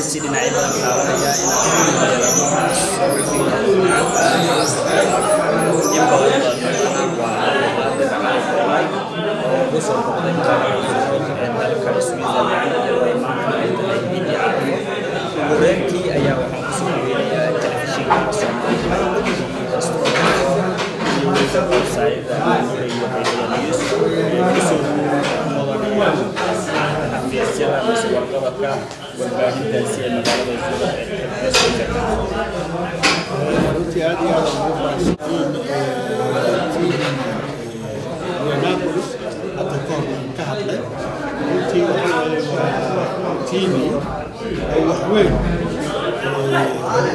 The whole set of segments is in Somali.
waraysi dhinacyo badan qaadanaya wareenkii ayaa waxaa ku soo weeraya telefishinka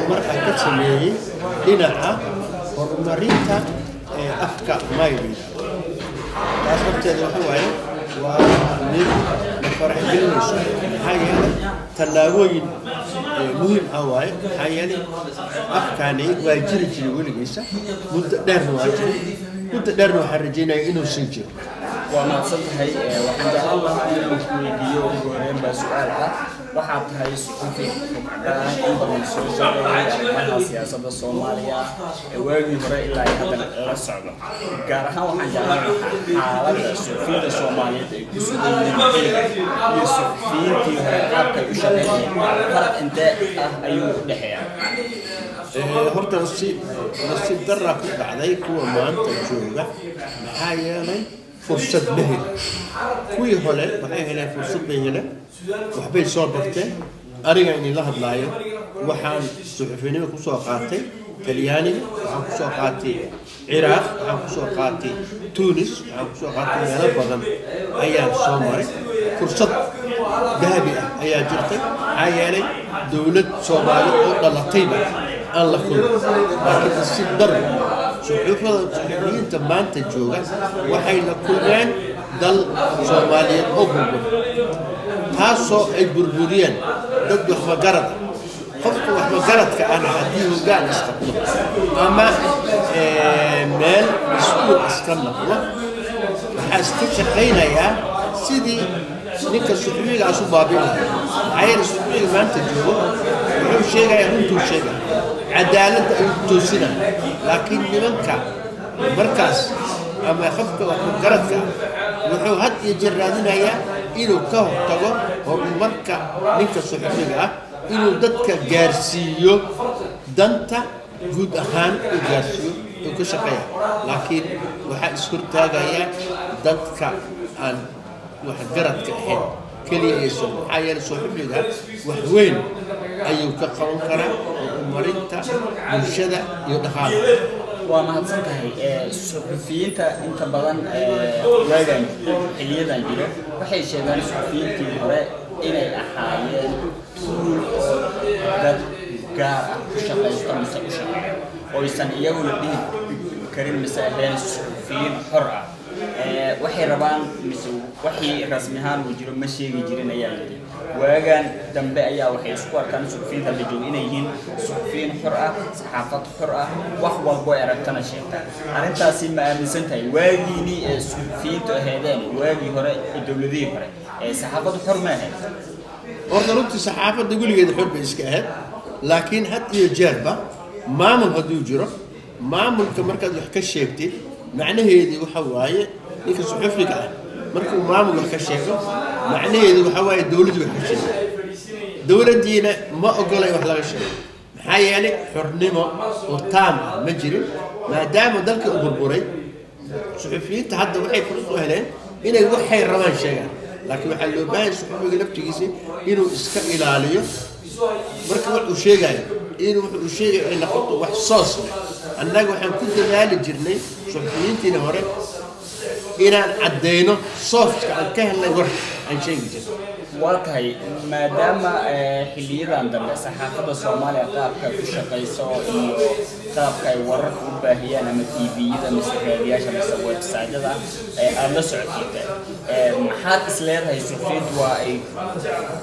marka ka sameeyay dhinaca horumarinta afka Mayri taas horteeda waxa waaye waa mid farx gelinayso hay'ad talaabooyin muhiim ah waaye hay'ad afkaani waa jiri weligiisa muddo dheerna waxaan rajaynayaa inuu sii jiro وأنا صدقني وحنا الله أنا مكويديو وغيرين بسؤال waxaad tahay suxufi xogdaan badan soo shaqeeyay arrimaha siyaasadda Soomaaliya ee waagii hore ilaa hadda la socdo gaar ahaan waxaan jeclahay xaaladda suxufiyiinta Soomaaliyeed ee ku sugan yihiin iyo suxufiyiintii hore qaabka u shaqeeyay farq intee ah ayuu u dhexeeyaa horta si darra ku dhacday kuwa maanta jooga maxaa yeelay fursad leh kuwii hore waxay heleen fursad leh waxbay soo barteen aniga in la hadlaayo waxaan suxufinimo ku soo qaatay Talyaaniga waxaan ku soo qaatay Ciraaq waxaan ku soo qaatay Tunis waxaan ku soo qaatay meelo badan ayaan soo maray fursad dahabi ah ayaa jirtay ayay dawlad Soomaali oo dhalatayba aan la kulmin laakiin si darro suxufiyiinta maanta jooga waxay la kulmeen dal Soomaaliyeed oo burbur taasoo ay burburiyeen dad wax magarad qofka wax magaradka ana hadii hoggaan isqabto ama meel iskuul iska noqdo waxaa iska shaqaynayaa sidii ninka suxufiyigaas u baabinaya ayay suxufiyiga maanta joogo wuxuu sheegayaa runtuu sheegaya cadaaladda ay toosina laakiin nimanka markaas ama qofka wax magaradka wuxuu had iyo jeer raadinayaa inuu ka hortago horumarka ninka suxufiga ah inuu dadka gaarsiiyo danta guud ahaan u gaarsiiyo oo ka shaqeeya laakiin waxa iskurtaagaya dadka aan wax garadka ahayn kaliya ay soo ayay suxufiga wax weyn ayuu ka qaban karaa horumarinta bulshada iyo dhaqaalaha وأنا هتصدقني الصحفيين أنت بدن واجن حليدا جرا وحي شغال الصحفيين في الوراء إلى الأحيان ذات جار شقة يستمسك شقة ويسن يقول به كريم مسائل الصحفيين حرة وحي ربان مسو وحي رسمها وجرو مشي يجرين أيام واجن دنبا أيا وحي سكور كان صحفيين اللي يهين صحفيين حرة صحافة حرة وحول بوي ركنا شيئا أنت سيما أمسنتي واجيني صحفيين تهدان واجي هراء الدولة هراء صحافة حرة ما هي أردت صحافة تقول لي حرب إسكاهات لكن حتى يجربه ما من هدو يجرب ما من كمركز الحكاية شيبتي معناه هذي وحواية إنك صحفي قاعد مركب ما من الحكاية معناه هذي وحواية الدولة والحكاية دولة دينا ما أقول أي واحد شيء حيالي حرنمة وطام مجري ما دام ذلك أبربري صحفيين تحدوا وحي فرصوا أهلين إنه وحي الرمان شيئا لكن وحلو باين صحفي قلب تجيسي إنه إسكا إلاليه مركب وحشيء إنه وحشيء إنه خطه وحصاص أنك وحن كنت مالي جرني صحفيين تنهري إنا عدينا صوفت عن كهلا يورح عن شيء جدا وكاي ما دام حليدا عندنا صحافة الصومالية قابك كشقيسو قابك ورق وباهية لما تيفي إذا مستقرية شما سويت ساجدة أنا سعودية محاد إسلام هاي سوفيت وإي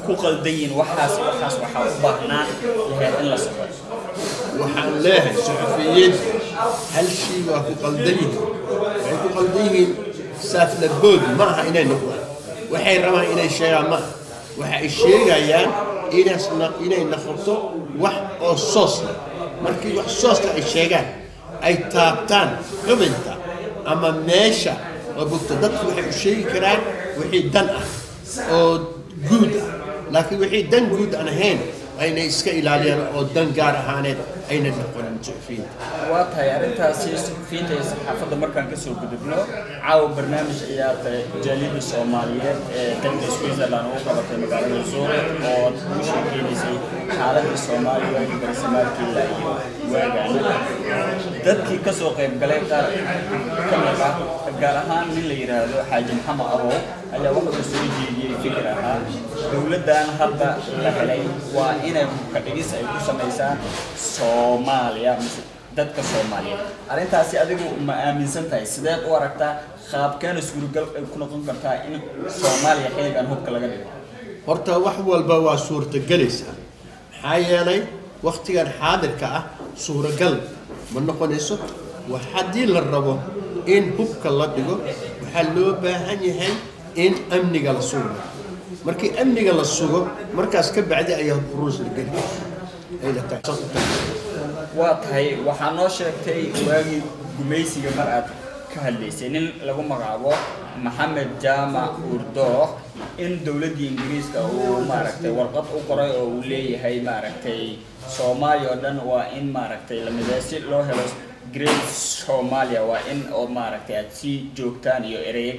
كوكل دين وحاس وحاوبهنا لهذا إلا سوفيت وحان لها سوفيين هل شيء وكوكل دين كوكل دين سافل البود معها إنا نقوى وحين رمى إنا الشيء معها waxay sheegayaan inay noqoto wax oo soos leh markii wax sooska ay sheegaan ay taabtaan xubinta ama meesha oo bogto dadku waxay u sheegi karaan wixii dan ah oo guud ah laakiin wixii dan guud aan ahayn ayna iska ilaaliyaan oo dan gaar ahaaneed ayna noqonin suxufiyiinta waa tahay arrintaasi suxufiyiinta iyo saxaafadda markaan kasoo gudubno caawa barnaamij ciyaarta jaaliyadda soomaaliyeed ee dalka Switzerland ugu qabatay magaalada Zurich oo ugu sheekeynaysay xaaladda Soomaaliya waagii barasamaadkii ilaa iyo waagaana dadkii kasoo qayb galay qaar ka mid ah gaar ahaan nin la yidhaahdo xaaji maxamed abow ayaa waxa uu soo jeediyey fikir ahaa dowladdan hadda la helay waa inay ka dhigis ay ku samaysaan Soomaaliya dadka Soomaaliyeed arrintaasi adigu ma aaminsan tahay sideed u aragtaa qaabkeen suuragal ay ku noqon kartaa in Soomaaliya xilligan hubka laga dhigo horta wax walba waa suurtagelaysaa maxaa yeelay waqtigan xaadirka ah suuragal ma noqonayso wax haddii la rabo in hubka la dhigo waxaa loo baahan yahay in amniga la sugo markii amniga la sugo markaas ka bacdi ayaa uruus la geli waa tahay waxaa noo sheegtay waagii gumaysiga mar aad ka hadlaysay nin lagu magacaabo maxamed jaamac urdoox in dowladdii ingiriiska uu maaragtay warqad u qoray oo uu leeyahay maaragtay Soomaaliya oo dhan waa in maaragtay la midaysi loo helo Great Soomaaliya waa in oo maaragtay aad sii joogtaan iyo erey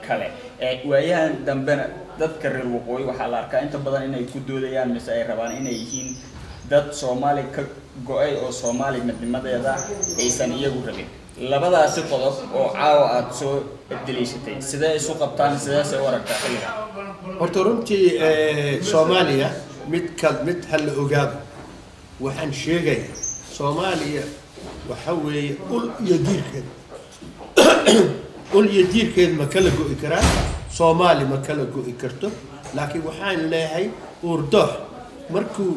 kale waayahan dambena dadka reer waqooyi waxaa la arkaa inta badan inay ku doodayaan mise ay rabaan inay yihiin dad Soomaali ka go'ay oo Soomaali midnimadeeda aysan iyagu rabin labadaasi qodob oo caawa aad soo daliishatay sidee isu qabtaan sidee soo waragtaa xilligan horta runtii Soomaaliya mid hal ogaado waxaan sheegay Soomaaliya waxa weeye ul iyo diirkeed ma kala go'i karaan Soomaali ma kala go'i karto laakiin waxaan leeyahay urdoox markuu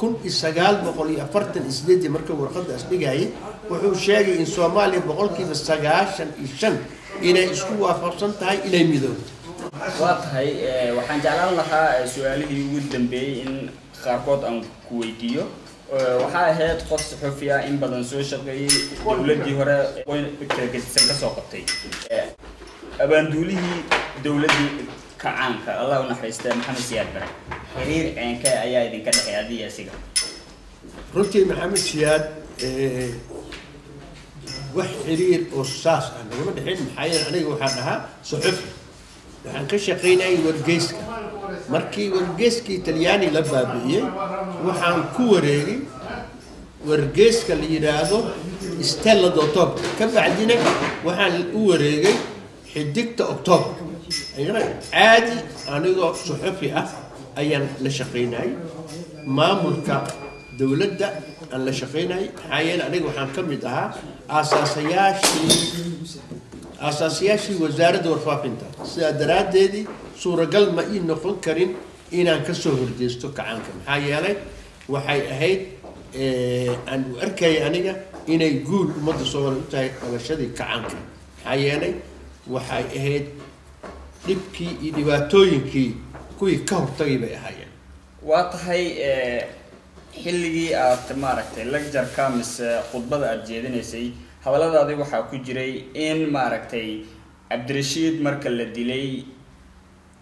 1948 markuu warqadaas dhigayay wuxuu sheegay in Soomaaliya 95% inay isku waafaqsan tahay inay midowdo waa tahay waxaan jeclaan lahaa su'aalihii ugu dambeeyay in qaarkood aan ku weydiiyo waxaa ahayd qof suxufi ah in badan soo shaqeeyay dowladdii hore oo ka soo qabtay abaanduulihii dowladdii kacaanka Allah u naxariistay Maxamed Siyaad Bare xiriir ceenka ayaa idinka dhaxay adiga asiga runtii Maxamed Siyaad wax xiriir oo saas ah lagama dhaxin maxaa yeelay aniga waxaan ahaa suxufi waxaan ka shaqeynayay wargeyska markii wargeyskii Talyaani la baabi'iyay waxaan ku wareegay wargeyska la yiraahdo Stella d'Octobre ka bacdina waxaan u wareegay xidigta October caadi anigoo suxufi ah ayaan la shaqeynayay maamulka dowladda aan la shaqeynayay maxaa yeelay aniga waxaan ka mid ahaa aasaasiyaashii wasaaradda warfaafinta sidaa daraaddeedii suuragal ma ii noqon karin inaan ka soo horjeesto kacaanka maxaa yeelay waxay ahayd aan u arkayay aniga inay guul ummadda Soomaaliya u tahay qabashadii kacaanka maxaa yeelay waxay ahayd dhibkii iyo dhibaatooyinkii kuwii ka hortagay bay ahaayeen waa tahay xilligii aad maaragtay lecture-ka mise khudbada aad jeedinaysay hadalladaadii waxaa ku jiray in maaragtay Cabdirashiid marka la dilay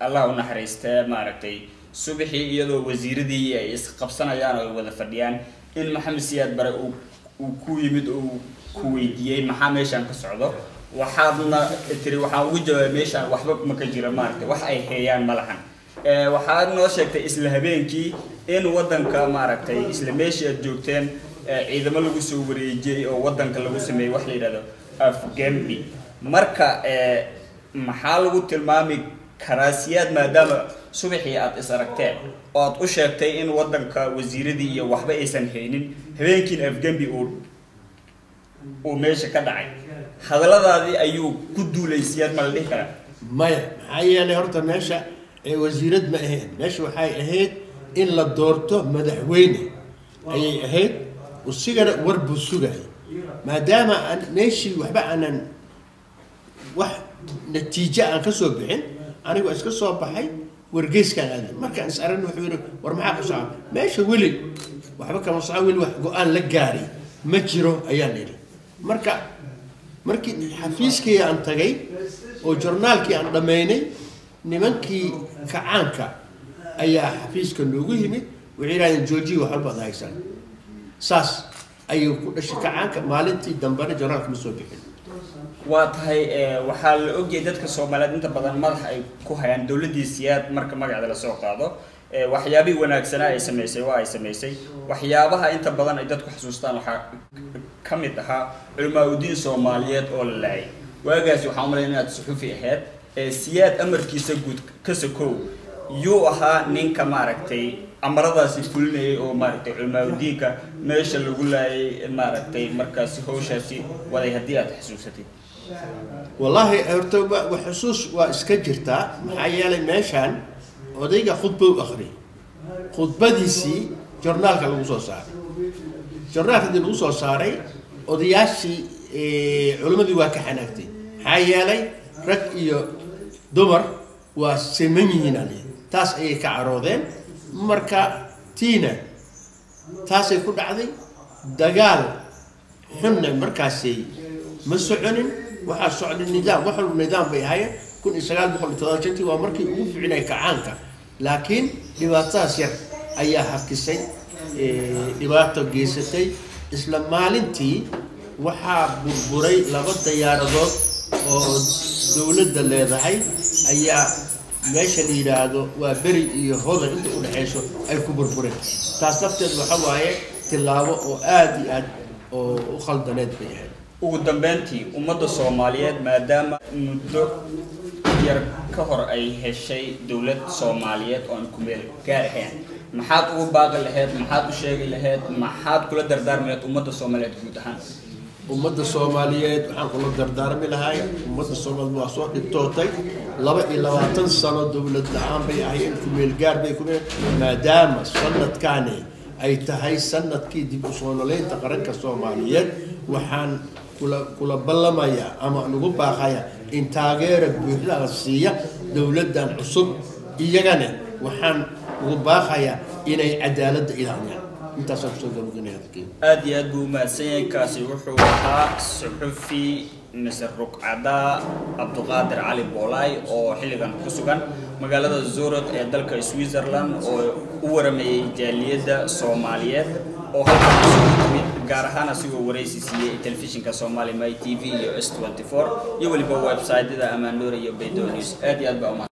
Allah u naxariistay maaragtay subaxii iyadoo wasiiradii ay isqabsanayaan oo wada fadhiyaan in Maxamed Siyaad Bare uu ku yimid oo ku weydiiyay maxaa meeshan ka socdo waxaadna tiri waxaan ugu jawaabay meeshan waxba ma ka jira maaragtay wax ay heeyaan malahan waxaad noo sheegtay isla habeenkii in wadanka maaragtay isla meeshii aad joogteen ciidamo lagu soo wareejiyay oo wadanka lagu sameeyay wax la yiraahdo Afgambi marka maxaa lagu tilmaami karaa Siyaad maadaama subaxii aad is aragteen oo aad u sheegtay in wadanka wasiiradii iyo waxba aysan haynin habeenkii Afgambi uu meesha ka dhacay hadalladaadii ayuu ku duulay Siyaad ma la dhihi karaa maya maxaa yeelay horta meesha wasiirad ma ahayn meesha waxay ahayd in la doorto madaxweyne ayay ahayd usigana warbu sugay maadaama meeshii waxba aanan wax natiijo aan ka soo bixin anigu iska soo baxay wargeyskan aadna markaan is aragna wuxuu yidhi war maxaa ku socda meesha weli waxba kama soco weli wax go-aan la gaaray ma jiro ayaan idhi marka markii xafiiskii aan tagay oo journaalkii aan dhammaynay nimankii kacaanka ayaa xafiiska noogu yimid waxay yidhahdeen joojiya waxba baad haysaan saas ayuu ku dhashay kacaanka maalintii dambena journaalka ma soo bixin waa tahay waxaa la ogyahay dadka Soomaaliyeed inta badan madax ay ku hayaan dawladii siyaad marka magaceeda la soo qaado waxyaabihii wanaagsanaa ay sameysay waxyaabaha inta badan ay dadku xasuustaan waxaa ka mid ahaa culimaadudiin Soomaaliyeed oo la laayay waagaas waxaan u maleynaa inaad suxufi ahayd siyaad amarkiisa guud ka sokow yuu ahaa ninka maaragtay amaradaasi fulinayay oo maaragtay culimaadudiinka meesha lagu laayay maaragtay markaas hawshaasi waday haddii aad xasuusatid والله أرتوب وحسوس وإسكجرتا محيالي ماشان وديك خطبة وأخري خطبة ديسي جورنال كالوصو صار جورنال كالوصو صاري ودياشي علماء دي واكحناكتي حيالي رك إيو دمر وسمنيين عليه تاس أي كعروضين مركا تينا تاس يكون عادي دجال حنا مركاسي مسعونين waxaa socday nidaam waxa uu nidaam bay ahaayeen 1930 waa markii ugu fiicnay kacaanka laakiin dhibaatadaas yar ayaa hakisay dhibaato geysatay isla maalintii waxaa burburay laba diyaaradood oo dawladda leedahay ayaa meesha la yiraahdo waa beri iyo hodan inta u dhaxayso ay ku burbureen taas nafteed waxa waaye tilaabo oo aad iyo aad oo u khaldaneed bay ahayd ugu dambeyntii ummadda Soomaaliyeed maadaama muddo yar ka hor ay heshay dawlad Soomaaliyeed oo ku meel gaar ahayn maxaad ugu baaqi lahayd maxaad u sheegi lahayd maxaad kula dardaarmayd ummadda Soomaaliyeed guud ahaan ummadda Soomaaliyeed waxaan kula dardaarmi lahaa ummadda Soomaaliyeed waa soo dhibtootay 22 sano dawlad la'aan bay ahayn ku meel gaar bay ku maadaama sanadkaani ay tahay sanadkii dib u soo noolaynta qaranka Soomaaliyeed waxaan kula ballamaya ama lagu baaqaya in taageero buuxda la siiyo dawladdan cusub iyagana waxaan ugu baaqaya inay cadaaladda ilaaliyaan intaas oo soo gabagabnay aad iyo aad buu mahadsanyahay kaasi wuxuu ahaa suxufi Mr. Ruqada Abduqaadir Cali Boolay oo xilligan ku sugan magaalada Zurich ee dalka Switzerland oo u waramayay jaaliyadda Soomaaliyeed oo halkan gaar ahaan asigoo wareysi siiyay telefishinka Somali My TV iyo S24 iyo waliba website-da Amaan Nuur iyo Baydo News aad iyo aad baa